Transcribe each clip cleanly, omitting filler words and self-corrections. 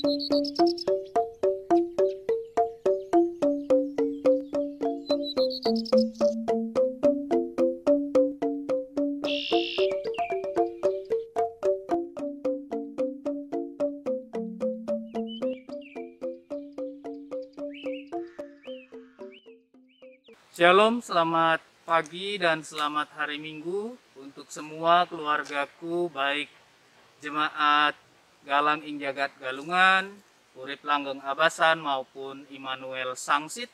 Shalom, selamat pagi dan selamat hari Minggu untuk semua keluargaku, baik Jemaat Galang ing Jagat Galungan, Urip Langgeng Abasan maupun Immanuel Sangsit.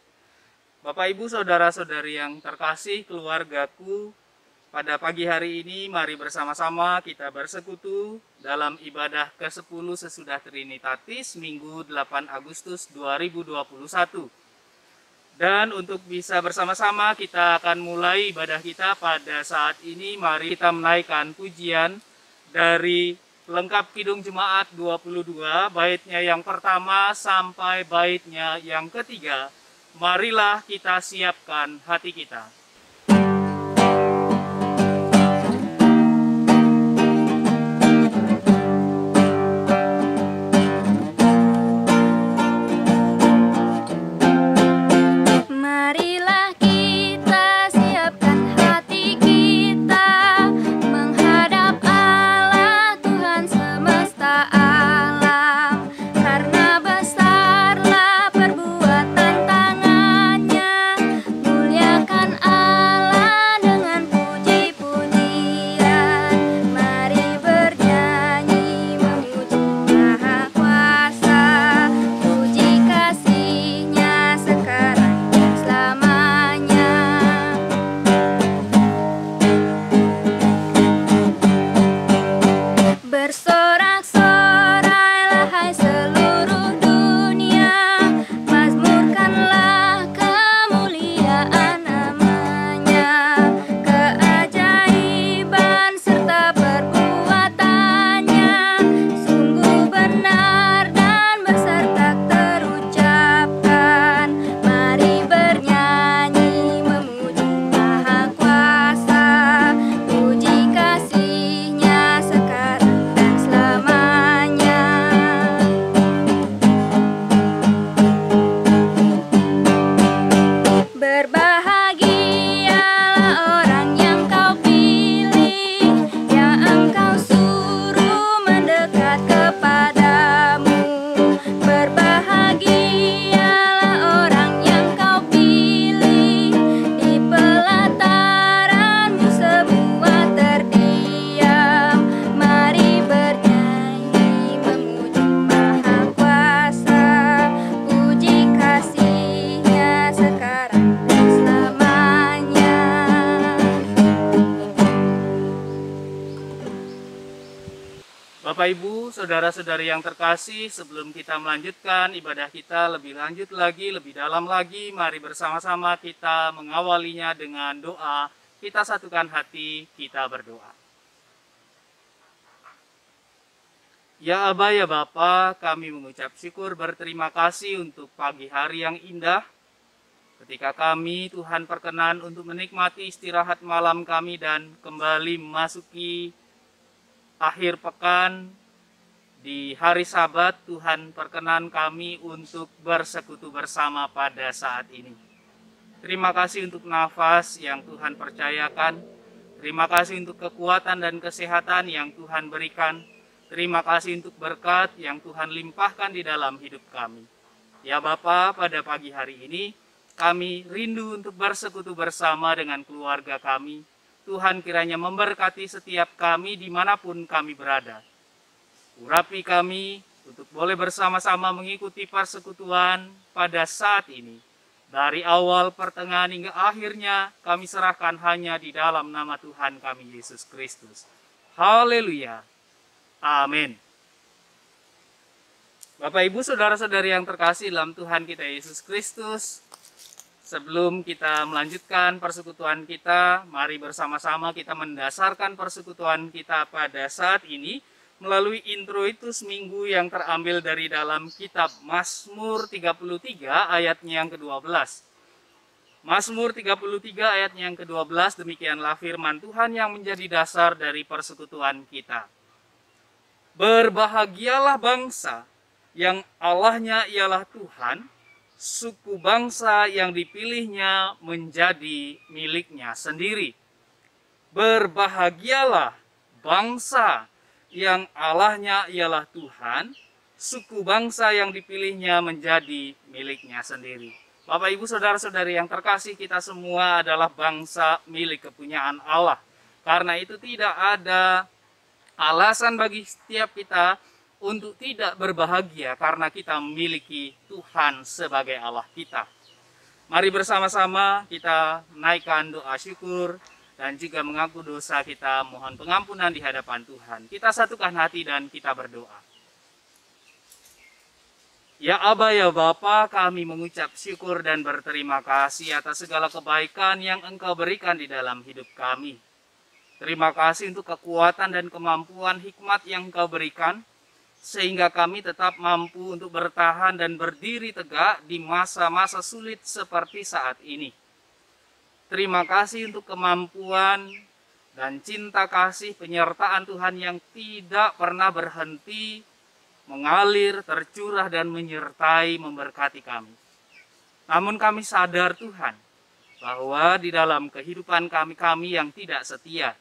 Bapak Ibu saudara-saudari yang terkasih, keluargaku, pada pagi hari ini mari bersama-sama kita bersekutu dalam ibadah ke-10 sesudah Trinitatis Minggu 8 Agustus 2021. Dan untuk bisa bersama-sama kita akan mulai ibadah kita pada saat ini. Mari kita menaikkan pujian dari Lengkap Kidung Jemaat 22, baitnya yang pertama sampai baitnya yang ketiga. Marilah kita siapkan hati kita. Bapak Ibu, saudara-saudari yang terkasih, sebelum kita melanjutkan ibadah kita lebih lanjut lagi, lebih dalam lagi, mari bersama-sama kita mengawalinya dengan doa. Kita satukan hati, kita berdoa. Ya Aba, ya Bapa, kami mengucap syukur berterima kasih untuk pagi hari yang indah. Ketika kami, Tuhan perkenan untuk menikmati istirahat malam kami dan kembali memasuki akhir pekan di hari Sabat, Tuhan perkenan kami untuk bersekutu bersama pada saat ini. Terima kasih untuk nafas yang Tuhan percayakan. Terima kasih untuk kekuatan dan kesehatan yang Tuhan berikan. Terima kasih untuk berkat yang Tuhan limpahkan di dalam hidup kami. Ya Bapa, pada pagi hari ini kami rindu untuk bersekutu bersama dengan keluarga kami. Tuhan kiranya memberkati setiap kami dimanapun kami berada. Urapi kami untuk boleh bersama-sama mengikuti persekutuan pada saat ini. Dari awal, pertengahan hingga akhirnya kami serahkan hanya di dalam nama Tuhan kami Yesus Kristus. Haleluya. Amin. Bapak Ibu saudara-saudari yang terkasih dalam Tuhan kita Yesus Kristus, sebelum kita melanjutkan persekutuan kita, mari bersama-sama kita mendasarkan persekutuan kita pada saat ini melalui introitus minggu yang terambil dari dalam kitab Mazmur 33 ayatnya yang ke-12. Mazmur 33 ayatnya yang ke-12, demikianlah firman Tuhan yang menjadi dasar dari persekutuan kita. Berbahagialah bangsa yang Allahnya ialah Tuhan, suku bangsa yang dipilihnya menjadi miliknya sendiri. Berbahagialah bangsa yang Allahnya ialah Tuhan, suku bangsa yang dipilihnya menjadi miliknya sendiri. Bapak, Ibu, Saudara-saudari yang terkasih, kita semua adalah bangsa milik kepunyaan Allah. Karena itu tidak ada alasan bagi setiap kita untuk tidak berbahagia karena kita memiliki Tuhan sebagai Allah kita. Mari bersama-sama kita naikkan doa syukur dan juga mengaku dosa kita, mohon pengampunan di hadapan Tuhan. Kita satukan hati dan kita berdoa. Ya Aba, ya Bapa, kami mengucap syukur dan berterima kasih atas segala kebaikan yang Engkau berikan di dalam hidup kami. Terima kasih untuk kekuatan dan kemampuan hikmat yang Engkau berikan, sehingga kami tetap mampu untuk bertahan dan berdiri tegak di masa-masa sulit seperti saat ini. Terima kasih untuk kemampuan dan cinta kasih penyertaan Tuhan yang tidak pernah berhenti, mengalir, tercurah, dan menyertai memberkati kami. Namun kami sadar Tuhan, bahwa di dalam kehidupan kami yang tidak setia,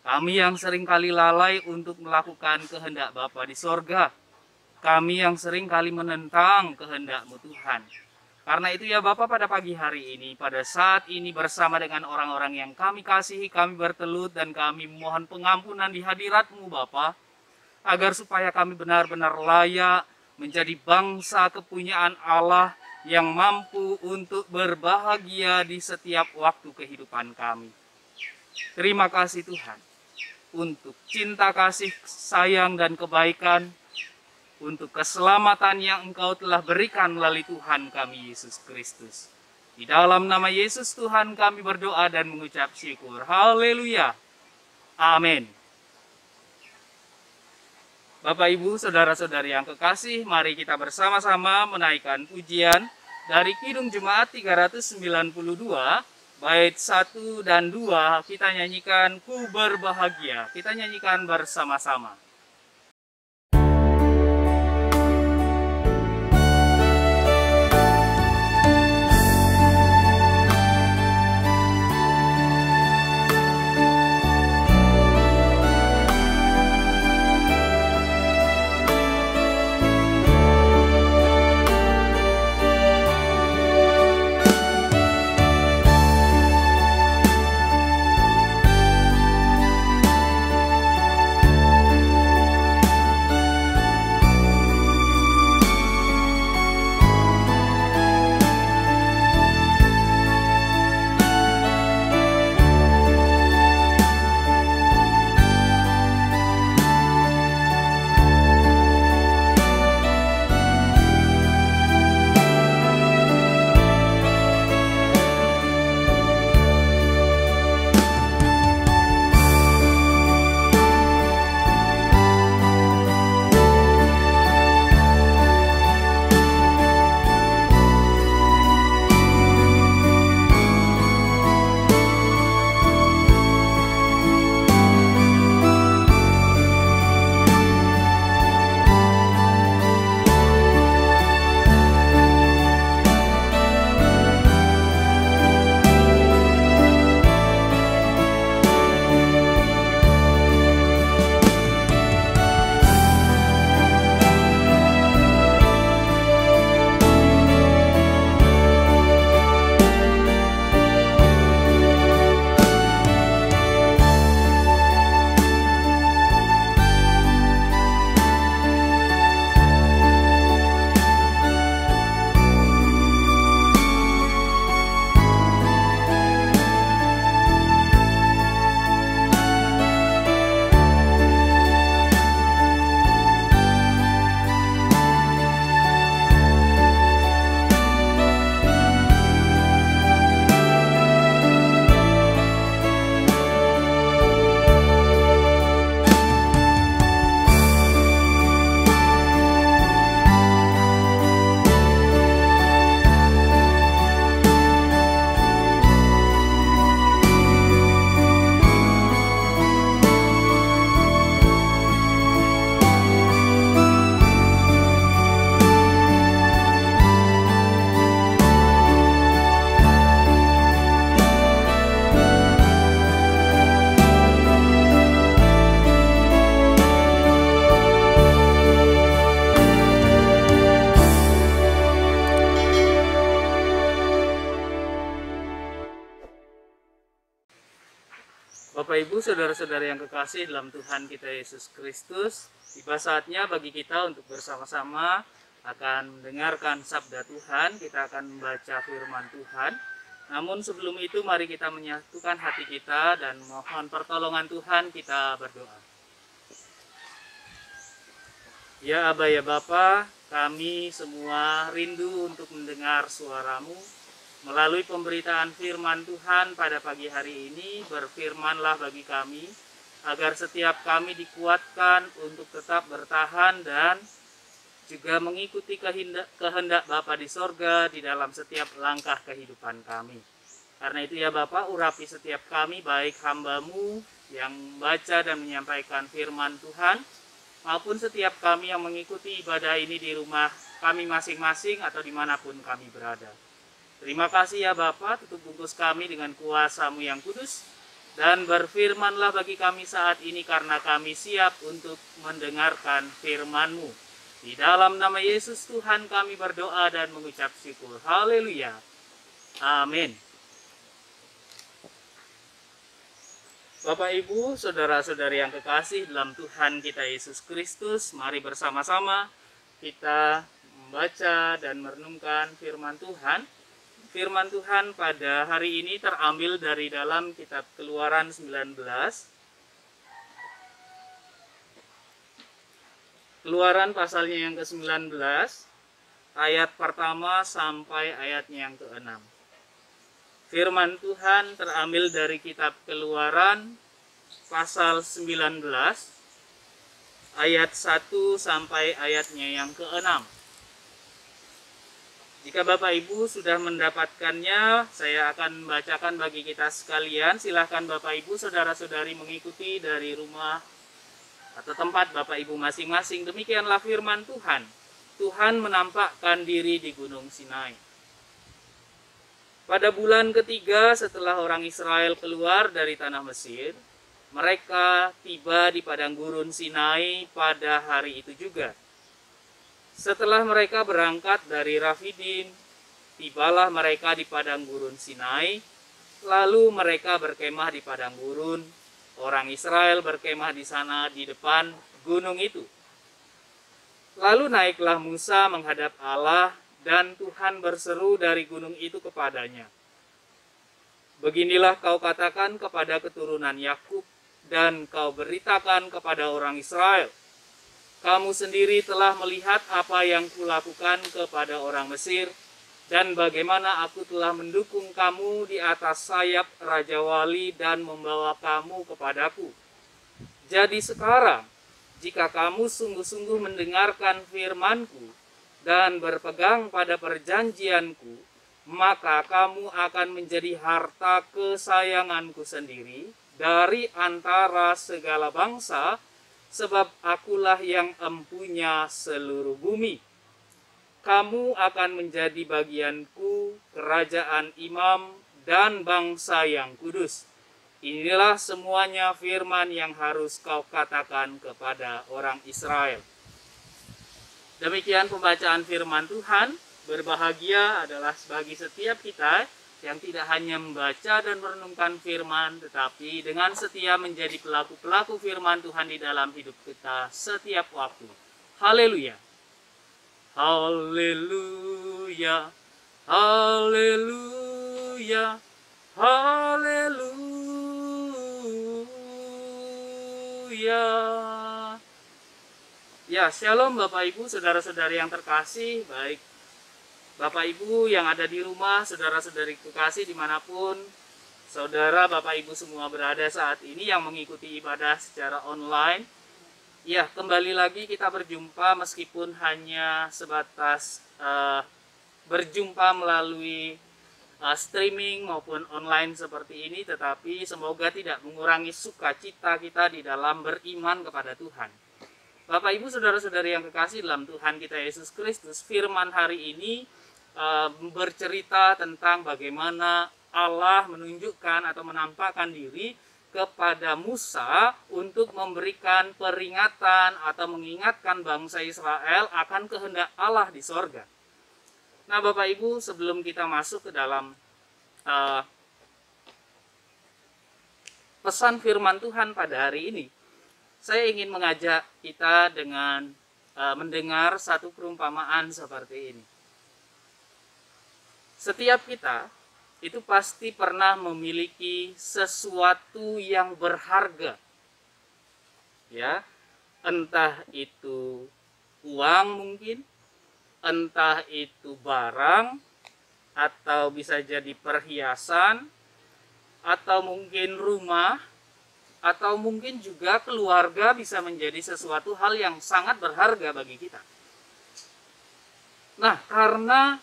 kami yang seringkali lalai untuk melakukan kehendak Bapa di sorga, kami yang seringkali menentang kehendak-Mu Tuhan. Karena itu ya Bapa, pada pagi hari ini, pada saat ini bersama dengan orang-orang yang kami kasihi, kami bertelut dan kami mohon pengampunan di hadirat-Mu Bapa, agar supaya kami benar-benar layak menjadi bangsa kepunyaan Allah yang mampu untuk berbahagia di setiap waktu kehidupan kami. Terima kasih Tuhan untuk cinta kasih, sayang, dan kebaikan, untuk keselamatan yang Engkau telah berikan melalui Tuhan kami Yesus Kristus. Di dalam nama Yesus Tuhan kami berdoa dan mengucap syukur. Haleluya. Amin. Bapak, Ibu, Saudara-saudari yang kekasih, mari kita bersama-sama menaikkan pujian dari Kidung Jemaat 392, bait 1 dan 2, kita nyanyikan Ku Berbahagia. Kita nyanyikan bersama-sama. Bapak Ibu, saudara-saudara yang kekasih dalam Tuhan kita Yesus Kristus, tiba saatnya bagi kita untuk bersama-sama akan mendengarkan sabda Tuhan. Kita akan membaca firman Tuhan. Namun sebelum itu mari kita menyatukan hati kita dan mohon pertolongan Tuhan. Kita berdoa. Ya Aba ya Bapa, kami semua rindu untuk mendengar suara-Mu. Melalui pemberitaan firman Tuhan pada pagi hari ini, berfirmanlah bagi kami, agar setiap kami dikuatkan untuk tetap bertahan dan juga mengikuti kehendak Bapa di sorga di dalam setiap langkah kehidupan kami. Karena itu ya Bapa, urapi setiap kami, baik hamba-Mu yang membaca dan menyampaikan firman Tuhan, maupun setiap kami yang mengikuti ibadah ini di rumah kami masing-masing atau dimanapun kami berada. Terima kasih ya Bapa, tutup bungkus kami dengan kuasa-Mu yang kudus, dan berfirmanlah bagi kami saat ini karena kami siap untuk mendengarkan firman-Mu. Di dalam nama Yesus Tuhan kami berdoa dan mengucap syukur. Haleluya. Amin. Bapak Ibu, saudara-saudari yang kekasih dalam Tuhan kita Yesus Kristus, mari bersama-sama kita membaca dan merenungkan firman Tuhan. Firman Tuhan pada hari ini terambil dari dalam kitab Keluaran 19. Keluaran pasalnya yang ke-19, ayat pertama sampai ayatnya yang ke-6. Firman Tuhan terambil dari kitab Keluaran pasal 19, ayat 1 sampai ayatnya yang ke-6. Jika Bapak Ibu sudah mendapatkannya, saya akan membacakan bagi kita sekalian. Silahkan Bapak Ibu, saudara-saudari mengikuti dari rumah atau tempat Bapak Ibu masing-masing. Demikianlah firman Tuhan. Tuhan menampakkan diri di Gunung Sinai. Pada bulan ketiga setelah orang Israel keluar dari tanah Mesir, mereka tiba di padang gurun Sinai pada hari itu juga. Setelah mereka berangkat dari Rafidim, tibalah mereka di padang gurun Sinai, lalu mereka berkemah di padang gurun. Orang Israel berkemah di sana di depan gunung itu. Lalu naiklah Musa menghadap Allah, dan Tuhan berseru dari gunung itu kepadanya. Beginilah kau katakan kepada keturunan Yakub, dan kau beritakan kepada orang Israel. Kamu sendiri telah melihat apa yang kulakukan kepada orang Mesir, dan bagaimana aku telah mendukung kamu di atas sayap Raja Wali dan membawa kamu kepadaku. Jadi sekarang, jika kamu sungguh-sungguh mendengarkan firman-Ku dan berpegang pada perjanjian-Ku, maka kamu akan menjadi harta kesayangan-Ku sendiri dari antara segala bangsa, sebab akulah yang empunya seluruh bumi. Kamu akan menjadi bagianku, kerajaan imam, dan bangsa yang kudus. Inilah semuanya firman yang harus kau katakan kepada orang Israel. Demikian pembacaan firman Tuhan. Berbahagia adalah bagi setiap kita yang tidak hanya membaca dan merenungkan firman, tetapi dengan setia menjadi pelaku-pelaku firman Tuhan di dalam hidup kita setiap waktu. Haleluya. Haleluya. Haleluya. Haleluya. Ya, shalom Bapak Ibu, saudara-saudari yang terkasih, baik Bapak Ibu yang ada di rumah, saudara-saudari kekasih dimanapun saudara Bapak Ibu semua berada saat ini yang mengikuti ibadah secara online. Ya, kembali lagi kita berjumpa meskipun hanya sebatas berjumpa melalui streaming maupun online seperti ini, tetapi semoga tidak mengurangi sukacita kita di dalam beriman kepada Tuhan. Bapak Ibu saudara-saudari yang kekasih dalam Tuhan kita Yesus Kristus, firman hari ini bercerita tentang bagaimana Allah menunjukkan atau menampakkan diri kepada Musa untuk memberikan peringatan atau mengingatkan bangsa Israel akan kehendak Allah di sorga. Nah Bapak Ibu, sebelum kita masuk ke dalam pesan firman Tuhan pada hari ini, saya ingin mengajak kita dengan mendengar satu perumpamaan seperti ini. Setiap kita itu pasti pernah memiliki sesuatu yang berharga. Ya, entah itu uang mungkin, entah itu barang, atau bisa jadi perhiasan, atau mungkin rumah, atau mungkin juga keluarga bisa menjadi sesuatu hal yang sangat berharga bagi kita. Nah, karena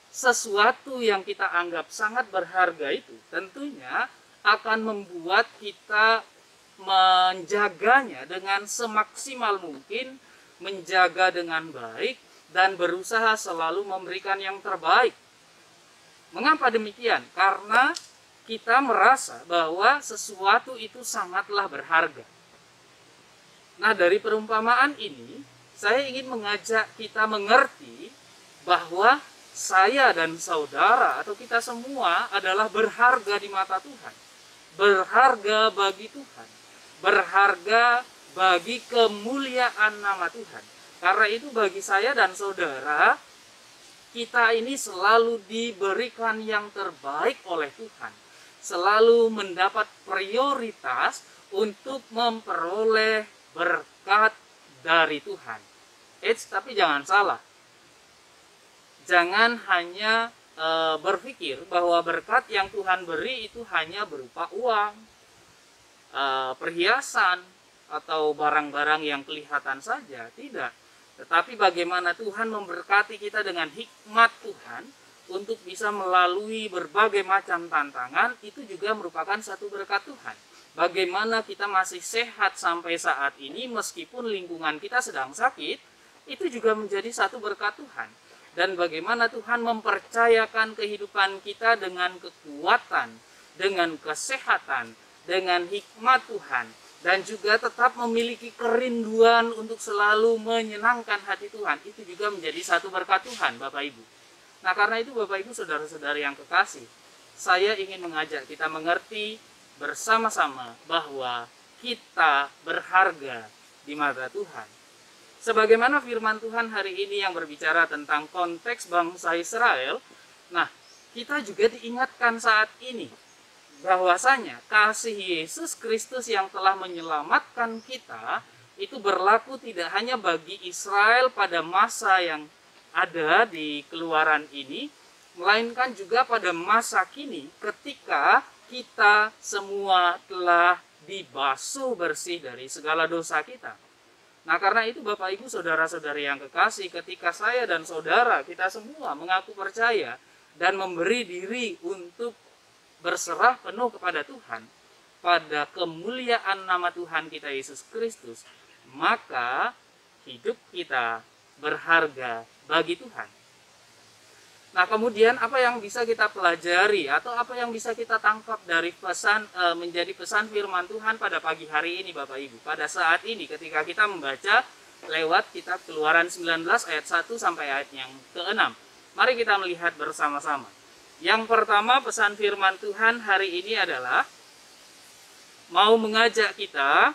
sesuatu yang kita anggap sangat berharga itu tentunya akan membuat kita menjaganya dengan semaksimal mungkin, menjaga dengan baik, dan berusaha selalu memberikan yang terbaik. Mengapa demikian? Karena kita merasa bahwa sesuatu itu sangatlah berharga. Nah, dari perumpamaan ini, saya ingin mengajak kita mengerti bahwa saya dan saudara atau kita semua adalah berharga di mata Tuhan. Berharga bagi Tuhan. Berharga bagi kemuliaan nama Tuhan. Karena itu bagi saya dan saudara, kita ini selalu diberikan yang terbaik oleh Tuhan. Selalu mendapat prioritas untuk memperoleh berkat dari Tuhan. Tapi jangan salah. Jangan hanya berpikir bahwa berkat yang Tuhan beri itu hanya berupa uang, perhiasan, atau barang-barang yang kelihatan saja. Tidak. Tetapi bagaimana Tuhan memberkati kita dengan hikmat Tuhan untuk bisa melalui berbagai macam tantangan, itu juga merupakan satu berkat Tuhan. Bagaimana kita masih sehat sampai saat ini meskipun lingkungan kita sedang sakit, itu juga menjadi satu berkat Tuhan. Dan bagaimana Tuhan mempercayakan kehidupan kita dengan kekuatan, dengan kesehatan, dengan hikmat Tuhan, dan juga tetap memiliki kerinduan untuk selalu menyenangkan hati Tuhan, itu juga menjadi satu berkat Tuhan, Bapak Ibu. Nah, karena itu Bapak Ibu, saudara-saudari yang kekasih, saya ingin mengajak kita mengerti bersama-sama bahwa kita berharga di mata Tuhan. Sebagaimana firman Tuhan hari ini yang berbicara tentang konteks bangsa Israel, nah, kita juga diingatkan saat ini bahwasanya kasih Yesus Kristus yang telah menyelamatkan kita itu berlaku tidak hanya bagi Israel pada masa yang ada di Keluaran ini, melainkan juga pada masa kini ketika kita semua telah dibasuh bersih dari segala dosa kita. Nah, karena itu Bapak Ibu saudara-saudari yang kekasih, ketika saya dan saudara kita semua mengaku percaya dan memberi diri untuk berserah penuh kepada Tuhan, pada kemuliaan nama Tuhan kita Yesus Kristus, maka hidup kita berharga bagi Tuhan. Nah, kemudian apa yang bisa kita pelajari atau apa yang bisa kita tangkap dari pesan menjadi pesan firman Tuhan pada pagi hari ini Bapak Ibu, pada saat ini ketika kita membaca lewat kitab Keluaran 19 ayat 1 sampai ayat yang ke-6. Mari kita melihat bersama-sama. Yang pertama, pesan firman Tuhan hari ini adalah mau mengajak kita,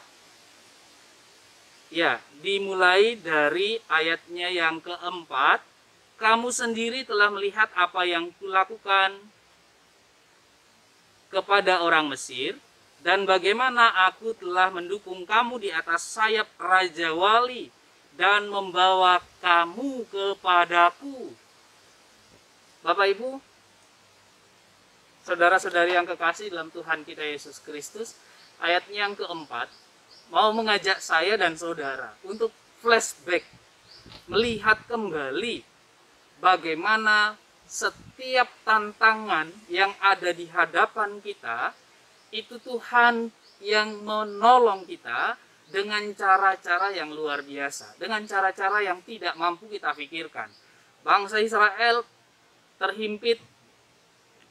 ya, dimulai dari ayatnya yang keempat. Kamu sendiri telah melihat apa yang kulakukan kepada orang Mesir, dan bagaimana aku telah mendukung kamu di atas sayap Raja Wali dan membawa kamu kepadaku. Bapak Ibu, saudara-saudari yang kekasih dalam Tuhan kita Yesus Kristus, ayatnya yang keempat mau mengajak saya dan saudara untuk flashback, melihat kembali bagaimana setiap tantangan yang ada di hadapan kita, itu Tuhan yang menolong kita dengan cara-cara yang luar biasa, dengan cara-cara yang tidak mampu kita pikirkan. Bangsa Israel terhimpit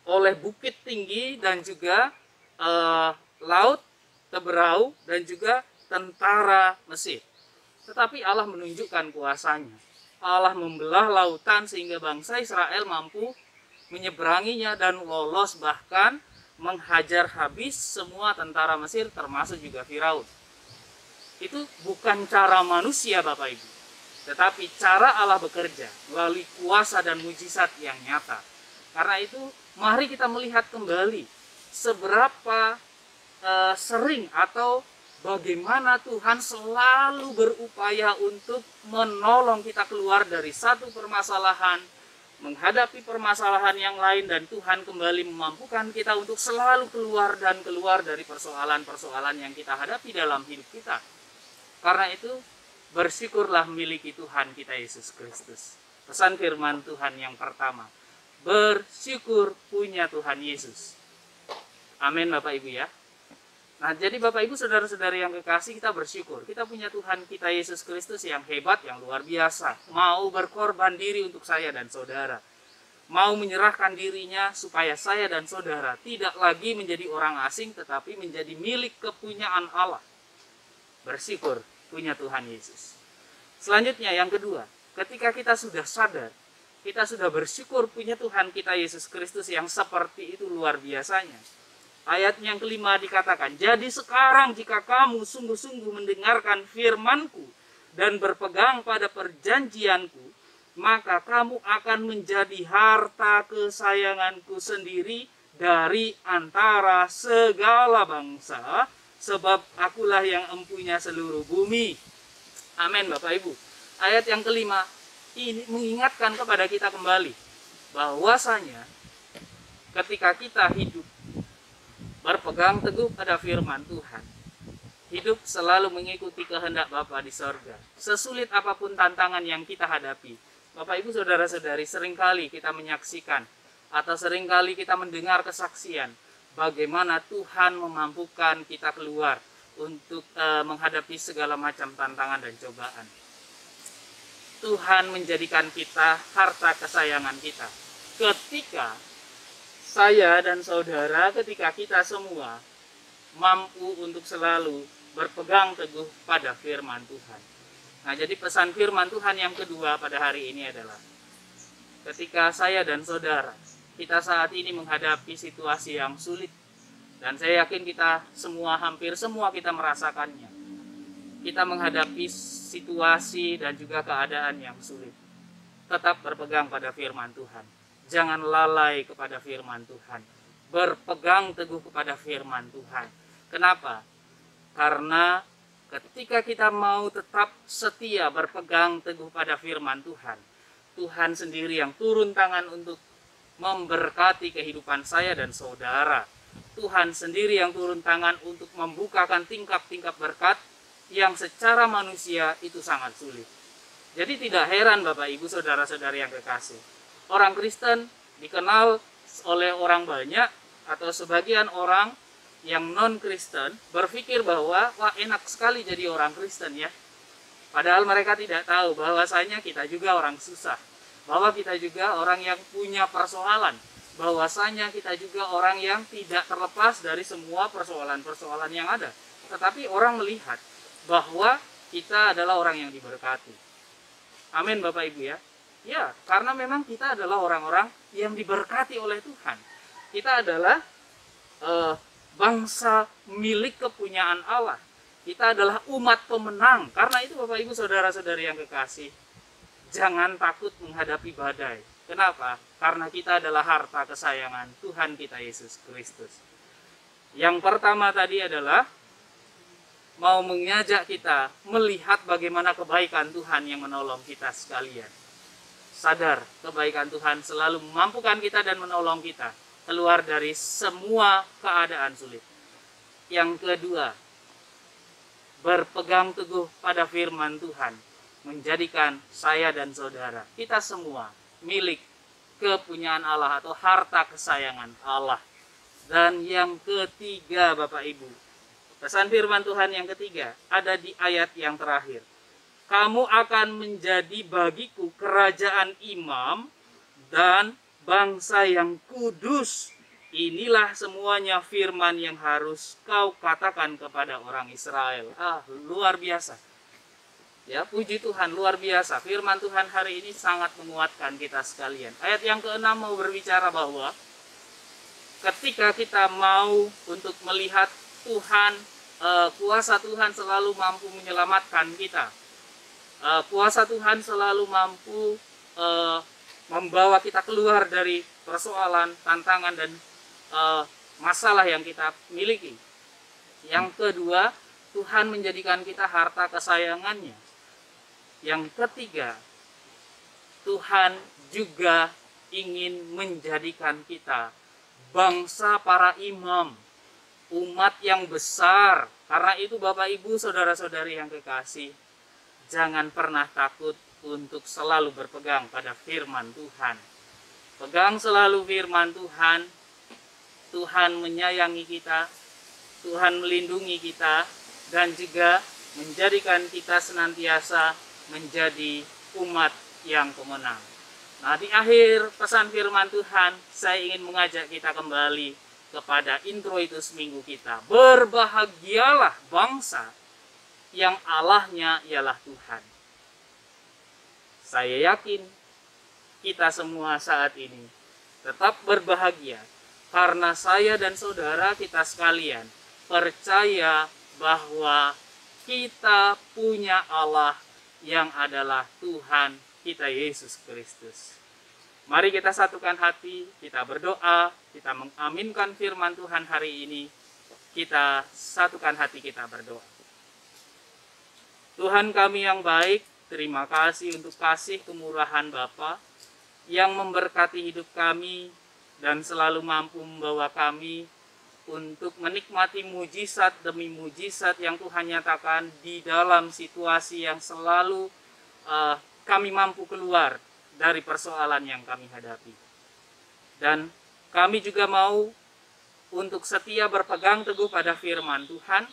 oleh bukit tinggi dan juga laut Teberau dan juga tentara Mesir. Tetapi Allah menunjukkan kuasanya. Allah membelah lautan sehingga bangsa Israel mampu menyeberanginya dan lolos bahkan menghajar habis semua tentara Mesir termasuk juga Firaun. Itu bukan cara manusia Bapak Ibu, tetapi cara Allah bekerja melalui kuasa dan mujizat yang nyata. Karena itu mari kita melihat kembali seberapa sering atau bagaimana Tuhan selalu berupaya untuk menolong kita keluar dari satu permasalahan, menghadapi permasalahan yang lain, dan Tuhan kembali memampukan kita untuk selalu keluar dan keluar dari persoalan-persoalan yang kita hadapi dalam hidup kita. Karena itu bersyukurlah miliki Tuhan kita Yesus Kristus. Pesan firman Tuhan yang pertama, bersyukur punya Tuhan Yesus. Amin Bapak Ibu ya. Nah, jadi Bapak Ibu saudara-saudari yang kekasih, kita bersyukur kita punya Tuhan kita Yesus Kristus yang hebat, yang luar biasa, mau berkorban diri untuk saya dan saudara, mau menyerahkan dirinya supaya saya dan saudara tidak lagi menjadi orang asing tetapi menjadi milik kepunyaan Allah. Bersyukur punya Tuhan Yesus. Selanjutnya yang kedua, ketika kita sudah sadar, kita sudah bersyukur punya Tuhan kita Yesus Kristus yang seperti itu luar biasanya. Ayat yang kelima dikatakan, jadi sekarang jika kamu sungguh-sungguh mendengarkan firman-Ku dan berpegang pada perjanjian-Ku, maka kamu akan menjadi harta kesayangan-Ku sendiri dari antara segala bangsa, sebab akulah yang empunya seluruh bumi. Amin Bapak Ibu. Ayat yang kelima ini mengingatkan kepada kita kembali bahwasanya ketika kita hidup berpegang teguh pada firman Tuhan, hidup selalu mengikuti kehendak Bapa di sorga. Sesulit apapun tantangan yang kita hadapi, Bapak Ibu saudara-saudari, seringkali kita menyaksikan atau seringkali kita mendengar kesaksian bagaimana Tuhan memampukan kita keluar untuk menghadapi segala macam tantangan dan cobaan. Tuhan menjadikan kita harta kesayangan kita. Ketika saya dan saudara, ketika kita semua mampu untuk selalu berpegang teguh pada firman Tuhan. Nah, jadi pesan firman Tuhan yang kedua pada hari ini adalah ketika saya dan saudara, kita saat ini menghadapi situasi yang sulit, dan saya yakin kita semua, hampir semua kita merasakannya. Kita menghadapi situasi dan juga keadaan yang sulit. Tetap berpegang pada firman Tuhan. Jangan lalai kepada firman Tuhan. Berpegang teguh kepada firman Tuhan. Kenapa? Karena ketika kita mau tetap setia berpegang teguh pada firman Tuhan, Tuhan sendiri yang turun tangan untuk memberkati kehidupan saya dan saudara. Tuhan sendiri yang turun tangan untuk membukakan tingkap-tingkap berkat yang secara manusia itu sangat sulit. Jadi tidak heran Bapak Ibu saudara-saudari yang kekasih, orang Kristen dikenal oleh orang banyak atau sebagian orang yang non-Kristen berpikir bahwa wah, enak sekali jadi orang Kristen ya. Padahal mereka tidak tahu bahwasanya kita juga orang susah, bahwa kita juga orang yang punya persoalan, bahwasanya kita juga orang yang tidak terlepas dari semua persoalan-persoalan yang ada. Tetapi orang melihat bahwa kita adalah orang yang diberkati. Amin Bapak Ibu ya. Ya, karena memang kita adalah orang-orang yang diberkati oleh Tuhan. Kita adalah bangsa milik kepunyaan Allah. Kita adalah umat pemenang. Karena itu Bapak Ibu saudara-saudari yang kekasih, jangan takut menghadapi badai. Kenapa? Karena kita adalah harta kesayangan Tuhan kita Yesus Kristus. Yang pertama tadi adalah mau mengajak kita melihat bagaimana kebaikan Tuhan yang menolong kita sekalian. Sadar kebaikan Tuhan selalu memampukan kita dan menolong kita keluar dari semua keadaan sulit. Yang kedua, berpegang teguh pada firman Tuhan menjadikan saya dan saudara, kita semua milik kepunyaan Allah atau harta kesayangan Allah. Dan yang ketiga Bapak Ibu, pesan firman Tuhan yang ketiga ada di ayat yang terakhir. Kamu akan menjadi bagiku kerajaan imam dan bangsa yang kudus. Inilah semuanya firman yang harus kau katakan kepada orang Israel. Luar biasa. Ya, puji Tuhan, luar biasa. Firman Tuhan hari ini sangat menguatkan kita sekalian. Ayat yang ke-6 mau berbicara bahwa ketika kita mau untuk melihat Tuhan, kuasa Tuhan selalu mampu menyelamatkan kita. Kuasa Tuhan selalu mampu membawa kita keluar dari persoalan, tantangan, dan masalah yang kita miliki. Yang kedua, Tuhan menjadikan kita harta kesayangannya. Yang ketiga, Tuhan juga ingin menjadikan kita bangsa para imam, umat yang besar. Karena itu Bapak Ibu, saudara-saudari yang kekasih, jangan pernah takut untuk selalu berpegang pada firman Tuhan. Pegang selalu firman Tuhan. Tuhan menyayangi kita, Tuhan melindungi kita, dan juga menjadikan kita senantiasa menjadi umat yang pemenang. Nah, di akhir pesan firman Tuhan, saya ingin mengajak kita kembali kepada introitus minggu kita. Berbahagialah bangsa yang Allahnya ialah Tuhan. Saya yakin kita semua saat ini tetap berbahagia karena saya dan saudara kita sekalian percaya bahwa kita punya Allah yang adalah Tuhan kita Yesus Kristus. Mari kita satukan hati, kita berdoa, kita mengaminkan firman Tuhan hari ini. Kita satukan hati, kita berdoa. Tuhan kami yang baik, terima kasih untuk kasih kemurahan Bapa yang memberkati hidup kami dan selalu mampu membawa kami untuk menikmati mujizat demi mujizat yang Tuhan nyatakan di dalam situasi yang selalu kami mampu keluar dari persoalan yang kami hadapi. Dan kami juga mau untuk setia berpegang teguh pada firman Tuhan.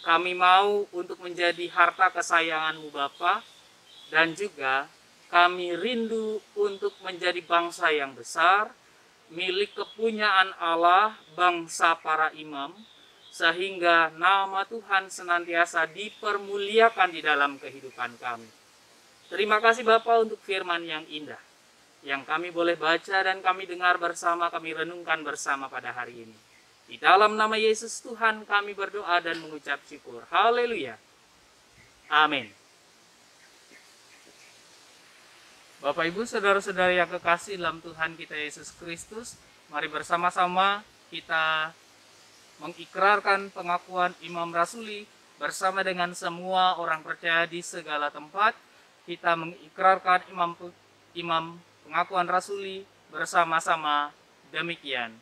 Kami mau untuk menjadi harta kesayangan-Mu Bapa, dan juga kami rindu untuk menjadi bangsa yang besar, milik kepunyaan Allah, bangsa para imam, sehingga nama Tuhan senantiasa dipermuliakan di dalam kehidupan kami. Terima kasih Bapa untuk firman yang indah, yang kami boleh baca dan kami dengar bersama, kami renungkan bersama pada hari ini. Di dalam nama Yesus Tuhan kami berdoa dan mengucap syukur. Haleluya. Amin. Bapak Ibu saudara-saudari yang kekasih dalam Tuhan kita Yesus Kristus, mari bersama-sama kita mengikrarkan pengakuan Imam Rasuli bersama dengan semua orang percaya di segala tempat. Kita mengikrarkan imam pengakuan Rasuli bersama-sama demikian.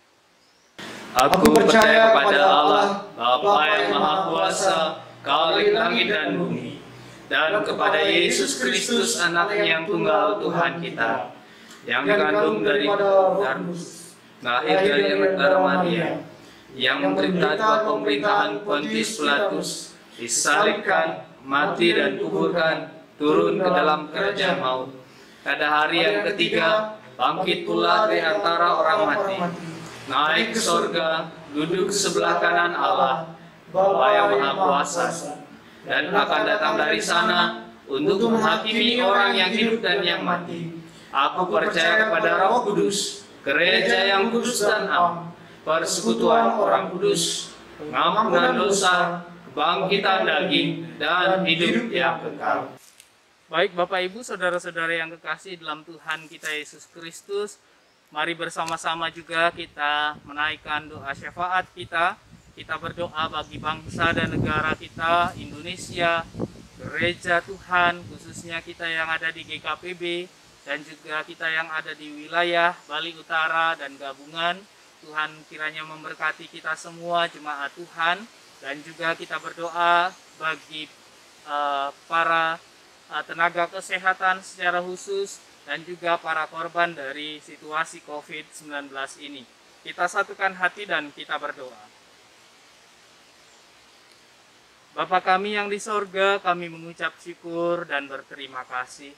Aku percaya kepada Allah, Bapa yang Maha Kuasa, Khalik langit dan bumi, dan kepada Yesus Kristus, Anaknya yang tunggal Tuhan kita, yang dikandung dari Darmus, lahir dari Bikira Maria, yang menderita pemerintahan Pontius Pilatus, disalibkan, mati dan kuburkan, turun ke dalam kerajaan maut. Pada hari yang ketiga, bangkit pula dari antara orang mati, naik ke sorga, duduk sebelah kanan Allah, Bapa yang Maha Kuasa, dan akan datang dari sana untuk menghakimi orang yang hidup dan yang mati. Aku percaya kepada Roh Kudus, gereja yang kudus dan am, persekutuan orang kudus, pengampunan dosa, kebangkitan daging, dan hidup yang kekal. Baik Bapak Ibu, saudara-saudara yang kekasih dalam Tuhan kita Yesus Kristus, mari bersama-sama juga kita menaikkan doa syafaat kita. Kita berdoa bagi bangsa dan negara kita, Indonesia, gereja Tuhan, khususnya kita yang ada di GKPB, dan juga kita yang ada di wilayah Bali Utara dan gabungan. Tuhan kiranya memberkati kita semua jemaat Tuhan, dan juga kita berdoa bagi para tenaga kesehatan secara khusus, dan juga para korban dari situasi COVID-19 ini. Kita satukan hati dan kita berdoa. Bapa kami yang di sorga, kami mengucap syukur dan berterima kasih,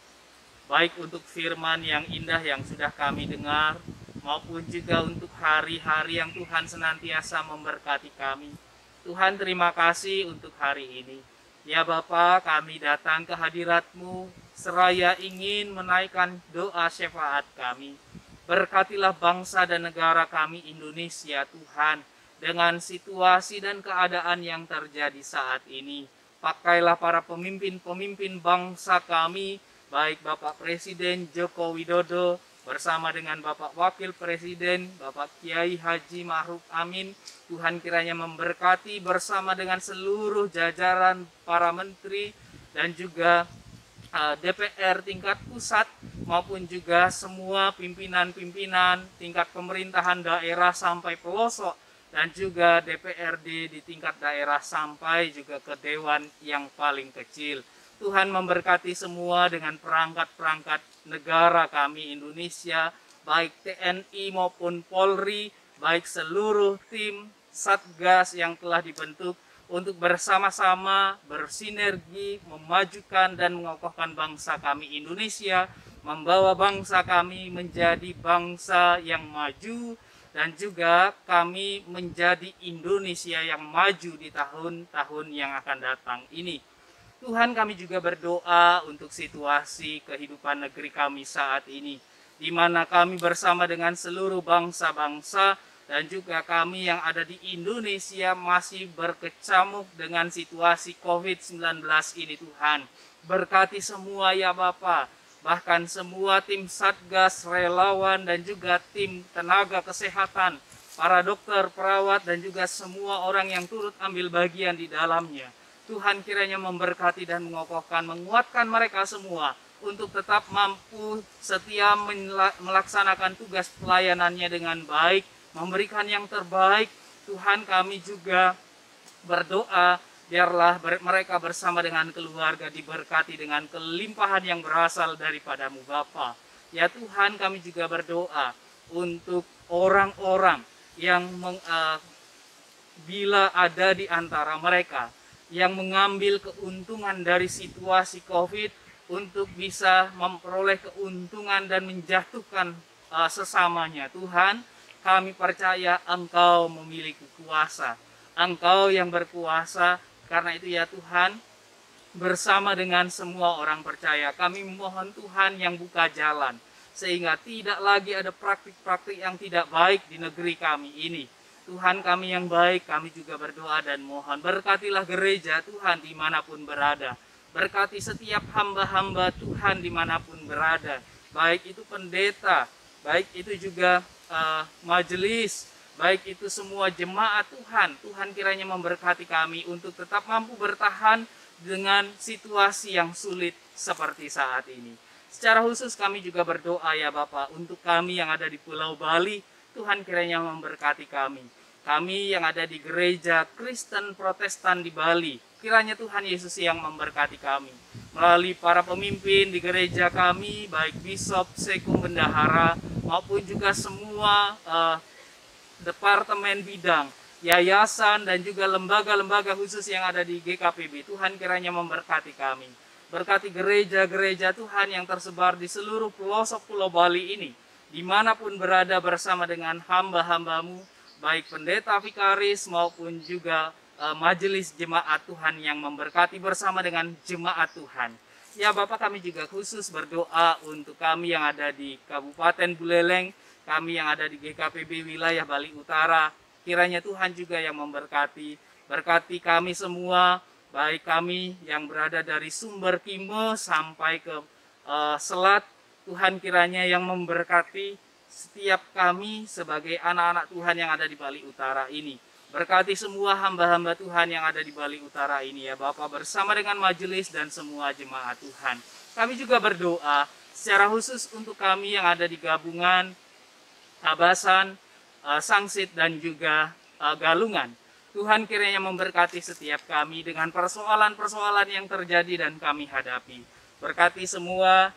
baik untuk firman yang indah yang sudah kami dengar, maupun juga untuk hari-hari yang Tuhan senantiasa memberkati kami. Tuhan, terima kasih untuk hari ini. Ya Bapa, kami datang ke hadirat-Mu seraya ingin menaikkan doa syafaat kami. Berkatilah bangsa dan negara kami Indonesia Tuhan, dengan situasi dan keadaan yang terjadi saat ini. Pakailah para pemimpin-pemimpin bangsa kami, baik Bapak Presiden Joko Widodo bersama dengan Bapak Wakil Presiden Bapak Kiai Haji Ma'ruf Amin. Tuhan kiranya memberkati bersama dengan seluruh jajaran para menteri dan juga DPR tingkat pusat maupun juga semua pimpinan-pimpinan tingkat pemerintahan daerah sampai pelosok, dan juga DPRD di tingkat daerah sampai juga ke dewan yang paling kecil. Tuhan memberkati semua dengan perangkat-perangkat negara kami Indonesia, baik TNI maupun Polri, baik seluruh tim Satgas yang telah dibentuk untuk bersama-sama bersinergi memajukan dan mengokohkan bangsa kami Indonesia, membawa bangsa kami menjadi bangsa yang maju, dan juga kami menjadi Indonesia yang maju di tahun-tahun yang akan datang ini. Tuhan, kami juga berdoa untuk situasi kehidupan negeri kami saat ini, di mana kami bersama dengan seluruh bangsa-bangsa dan juga kami yang ada di Indonesia masih berkecamuk dengan situasi COVID-19 ini. Tuhan, berkati semua ya Bapa, bahkan semua tim Satgas, relawan dan juga tim tenaga kesehatan, para dokter, perawat dan juga semua orang yang turut ambil bagian di dalamnya. Tuhan kiranya memberkati dan mengokohkan, menguatkan mereka semua untuk tetap mampu setia melaksanakan tugas pelayanannya dengan baik, memberikan yang terbaik. Tuhan, kami juga berdoa biarlah mereka bersama dengan keluarga diberkati dengan kelimpahan yang berasal daripadamu Bapa. Ya Tuhan, kami juga berdoa untuk orang-orang yang bila ada di antara mereka yang mengambil keuntungan dari situasi COVID untuk bisa memperoleh keuntungan dan menjatuhkan sesamanya. Tuhan, kami percaya Engkau memiliki kuasa, Engkau yang berkuasa. Karena itu ya Tuhan, bersama dengan semua orang percaya, kami memohon Tuhan yang buka jalan, sehingga tidak lagi ada praktik-praktik yang tidak baik di negeri kami ini. Tuhan, kami yang baik, kami juga berdoa dan mohon, berkatilah gereja Tuhan dimanapun berada. Berkati setiap hamba-hamba Tuhan dimanapun berada, baik itu pendeta, baik itu juga majelis, baik itu semua jemaat Tuhan. Tuhan kiranya memberkati kami untuk tetap mampu bertahan dengan situasi yang sulit seperti saat ini. Secara khusus kami juga berdoa ya Bapak untuk kami yang ada di Pulau Bali. Tuhan kiranya memberkati kami. Kami yang ada di gereja Kristen Protestan di Bali, kiranya Tuhan Yesus yang memberkati kami. Melalui para pemimpin di gereja kami, baik Bishop, Sekung, Bendahara, maupun juga semua departemen bidang, yayasan, dan juga lembaga-lembaga khusus yang ada di GKPB. Tuhan kiranya memberkati kami. Berkati gereja-gereja Tuhan yang tersebar di seluruh pelosok Pulau Bali ini, dimanapun berada bersama dengan hamba-hambamu, baik pendeta vikaris maupun juga majelis jemaat Tuhan yang memberkati bersama dengan jemaat Tuhan. Ya Bapak, kami juga khusus berdoa untuk kami yang ada di Kabupaten Buleleng, kami yang ada di GKPB wilayah Bali Utara. Kiranya Tuhan juga yang memberkati, berkati kami semua, baik kami yang berada dari sumber Kimo sampai ke Selat. Tuhan kiranya yang memberkati setiap kami sebagai anak-anak Tuhan yang ada di Bali Utara ini. Berkati semua hamba-hamba Tuhan yang ada di Bali Utara ini ya Bapak, bersama dengan majelis dan semua jemaat Tuhan. Kami juga berdoa secara khusus untuk kami yang ada di gabungan Tabasan, Sangsit, dan juga Galungan. Tuhan kiranya memberkati setiap kami dengan persoalan-persoalan yang terjadi dan kami hadapi. Berkati semua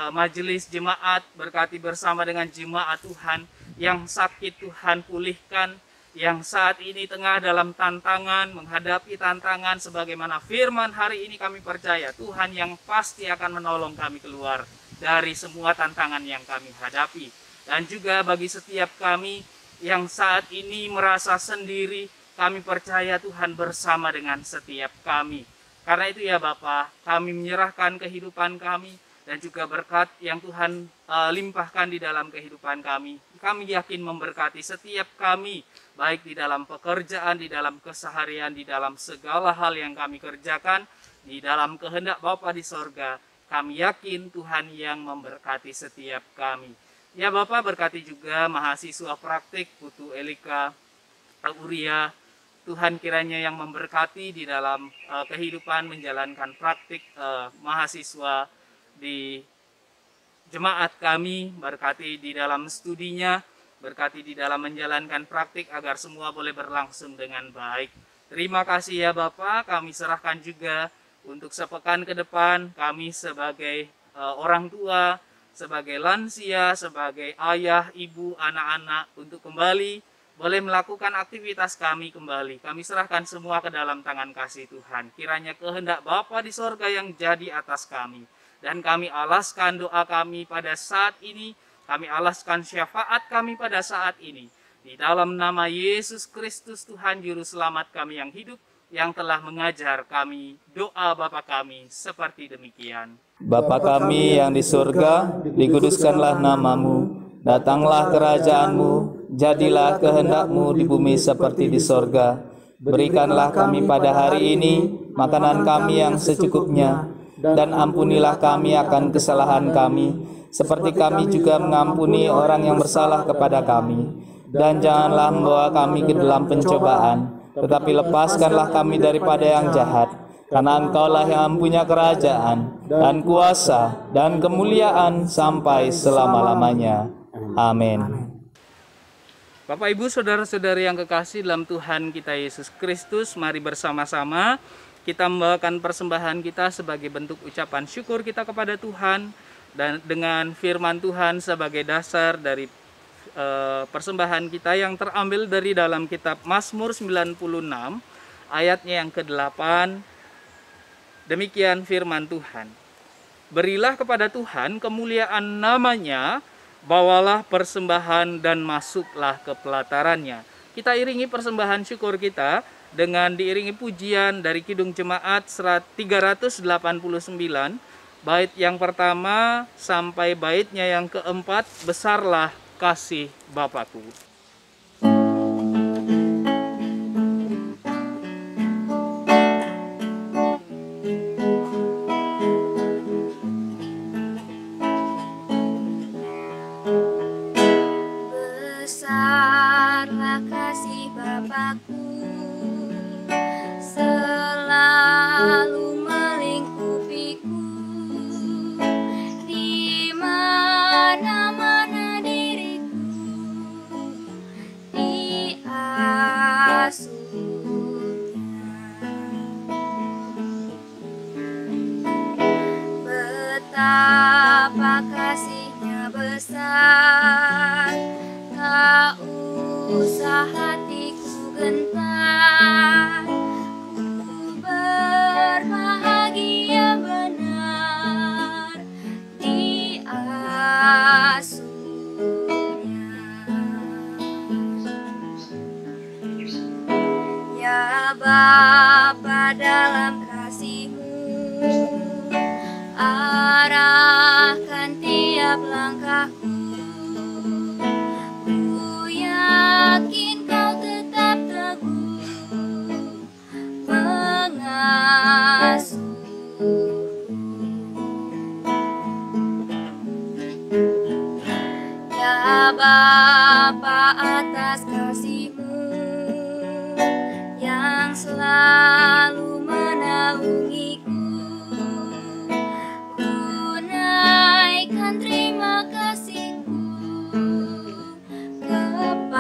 majelis jemaat, berkati bersama dengan jemaat Tuhan yang sakit Tuhan pulihkan, yang saat ini tengah dalam tantangan, menghadapi tantangan sebagaimana firman hari ini kami percaya Tuhan yang pasti akan menolong kami keluar dari semua tantangan yang kami hadapi. Dan juga bagi setiap kami yang saat ini merasa sendiri, kami percaya Tuhan bersama dengan setiap kami. Karena itu ya Bapa, kami menyerahkan kehidupan kami, dan juga berkat yang Tuhan limpahkan di dalam kehidupan kami. Kami yakin memberkati setiap kami, baik di dalam pekerjaan, di dalam keseharian, di dalam segala hal yang kami kerjakan, di dalam kehendak Bapa di sorga. Kami yakin Tuhan yang memberkati setiap kami. Ya Bapak, berkati juga mahasiswa praktik Putu Elika Uria. Tuhan kiranya yang memberkati di dalam kehidupan menjalankan praktik mahasiswa di jemaat kami, berkati di dalam studinya, berkati di dalam menjalankan praktik agar semua boleh berlangsung dengan baik. Terima kasih ya Bapak, kami serahkan juga untuk sepekan ke depan kami sebagai orang tua, sebagai lansia, sebagai ayah, ibu, anak-anak untuk kembali boleh melakukan aktivitas kami kembali. Kami serahkan semua ke dalam tangan kasih Tuhan. Kiranya kehendak Bapa di sorga yang jadi atas kami. Dan kami alaskan doa kami pada saat ini. Kami alaskan syafaat kami pada saat ini. Di dalam nama Yesus Kristus Tuhan Juru Selamat kami yang hidup, yang telah mengajar kami doa Bapa kami seperti demikian. Bapa kami yang di surga, dikuduskanlah namamu. Datanglah kerajaanmu, jadilah kehendak-Mu di bumi seperti di sorga. Berikanlah kami pada hari ini makanan kami yang secukupnya, dan ampunilah kami akan kesalahan kami, seperti kami juga mengampuni orang yang bersalah kepada kami. Dan janganlah membawa kami ke dalam pencobaan, tetapi lepaskanlah kami daripada yang jahat. Karena Engkaulah yang mempunyai kerajaan, dan kuasa, dan kemuliaan sampai selama-lamanya. Amin. Bapak Ibu Saudara-saudari yang kekasih dalam Tuhan kita Yesus Kristus, mari bersama-sama kita membawakan persembahan kita sebagai bentuk ucapan syukur kita kepada Tuhan, dan dengan firman Tuhan sebagai dasar dari persembahan kita yang terambil dari dalam kitab Mazmur 96 ayatnya yang ke-8. Demikian firman Tuhan. Berilah kepada Tuhan kemuliaan namanya, bawalah persembahan dan masuklah ke pelatarannya. Kita iringi persembahan syukur kita dengan diiringi pujian dari Kidung Jemaat 389, bait yang pertama sampai baitnya yang keempat, besarlah kasih Bapakku. Besarlah kasih Bapakku, selalu melingkupiku. Di mana-mana diriku diasuhnya. Betapa kasihnya besar, tak usah hatiku gentar. Ku berbahagia benar diasuhnya. Ya Bapa, dalam kasih-Mu arahkan tiap langkahku. Ku yakin Kau tetap teguh mengasuhku. Ya Bapa, atas kasih-Mu yang selalu menaungiku, ku naikkan terima kasihku kepadamu.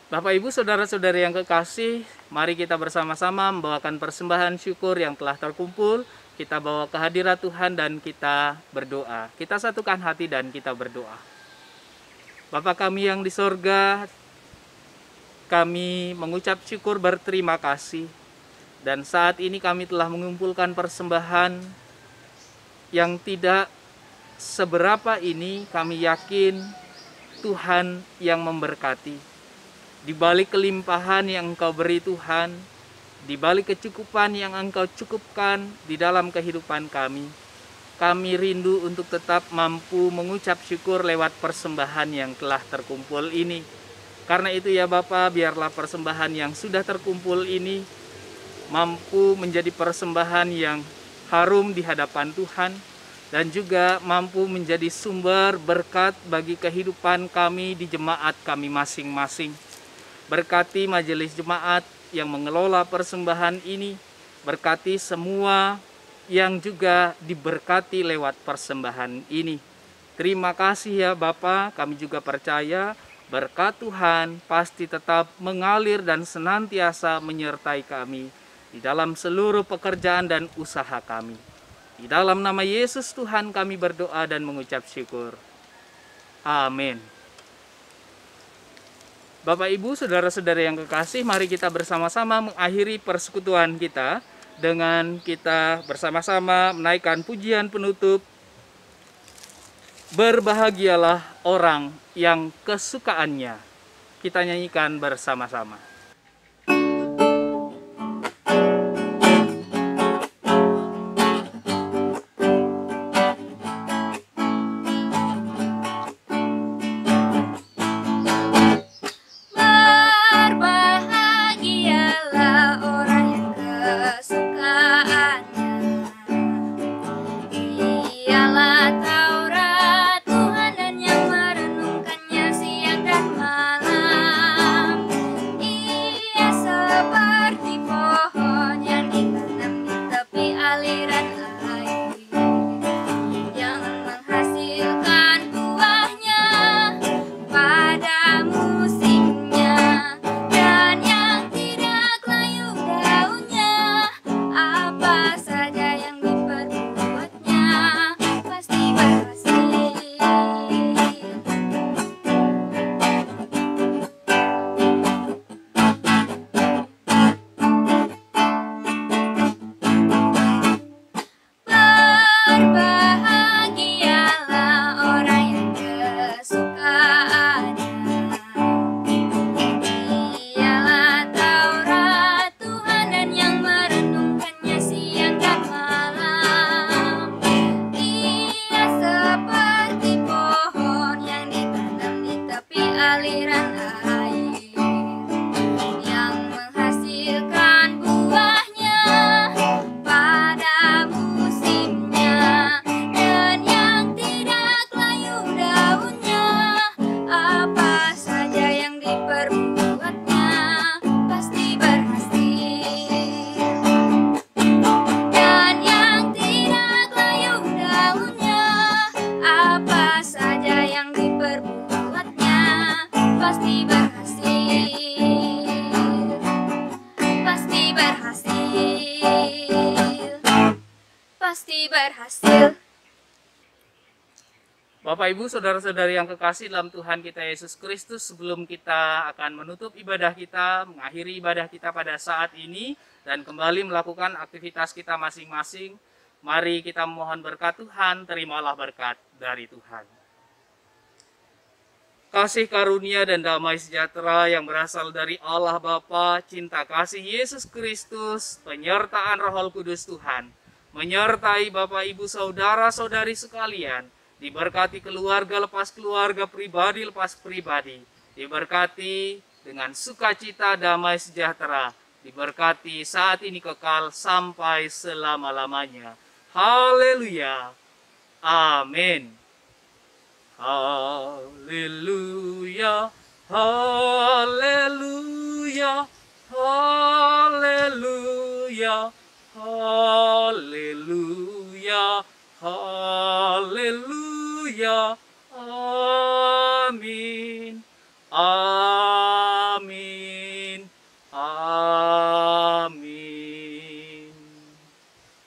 Bapak Ibu Saudara-saudari yang kekasih, mari kita bersama-sama membawakan persembahan syukur yang telah terkumpul. Kita bawa ke hadirat Tuhan dan kita berdoa. Kita satukan hati dan kita berdoa. Bapa kami yang di sorga, kami mengucap syukur berterima kasih. Dan saat ini kami telah mengumpulkan persembahan yang tidak seberapa ini, kami yakin Tuhan yang memberkati. di balik kelimpahan yang Engkau beri Tuhan, di balik kecukupan yang Engkau cukupkan di dalam kehidupan kami rindu untuk tetap mampu mengucap syukur lewat persembahan yang telah terkumpul ini. Karena itu ya Bapa, biarlah persembahan yang sudah terkumpul ini mampu menjadi persembahan yang harum di hadapan Tuhan, dan juga mampu menjadi sumber berkat bagi kehidupan kami di jemaat kami masing-masing. Berkati majelis jemaat yang mengelola persembahan ini, berkati semua yang juga diberkati lewat persembahan ini. Terima kasih ya Bapa, kami juga percaya berkat Tuhan pasti tetap mengalir dan senantiasa menyertai kami di dalam seluruh pekerjaan dan usaha kami. Di dalam nama Yesus Tuhan kami berdoa dan mengucap syukur. Amin. Bapak, Ibu, saudara-saudara yang kekasih, mari kita bersama-sama mengakhiri persekutuan kita dengan kita bersama-sama menaikkan pujian penutup. Berbahagialah orang yang kesukaannya. Kita nyanyikan bersama-sama. Berbahagialah orang yang kesukaannya ialah Taurat Tuhan dan yang merenungkannya siang dan malam. Ia seperti pohon yang ditanam di tepi aliran air, yang menghasilkan buahnya pada musimnya, dan yang tidak layu daunnya. Apa saja yang diperbuatnya pasti berhasil. Berbahagialah orang yang kesukaannya ialah Taurat Tuhan dan yang merenungkannya siang dan malam. Ia seperti pohon yang ditanam di tepi aliran air, yang menghasilkan buahnya pada musimnya, dan yang tidak layu daunnya. Apa saja yang diperbuatnya pasti berhasil, dan yang tidak layu daunnya. Apa saja yang diperbuatnya pasti berhasil, pasti berhasil, pasti berhasil. Bapak, Ibu, saudara-saudari yang kekasih dalam Tuhan kita Yesus Kristus, sebelum kita akan menutup ibadah kita, mengakhiri ibadah kita pada saat ini, dan kembali melakukan aktivitas kita masing-masing, mari kita mohon berkat Tuhan. Terimalah berkat dari Tuhan. Kasih karunia dan damai sejahtera yang berasal dari Allah Bapa, cinta kasih Yesus Kristus, penyertaan Roh Kudus Tuhan, menyertai Bapak, Ibu, saudara-saudari sekalian, diberkati keluarga lepas keluarga, pribadi lepas pribadi, diberkati dengan sukacita, damai sejahtera, diberkati saat ini kekal sampai selama-lamanya. Haleluya. Amin. Haleluya. Haleluya. Haleluya. Haleluya. Haleluya. Amin. Amin. Amin.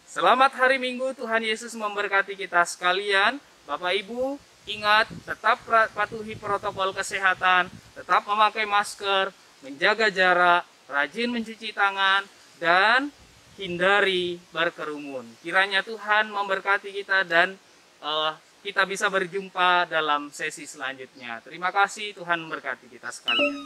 Selamat hari Minggu. Tuhan Yesus memberkati kita sekalian. Bapak, Ibu, ingat, tetap patuhi protokol kesehatan, tetap memakai masker, menjaga jarak, rajin mencuci tangan, dan hindari berkerumun. Kiranya Tuhan memberkati kita dan kita bisa berjumpa dalam sesi selanjutnya. Terima kasih, Tuhan memberkati kita sekalian.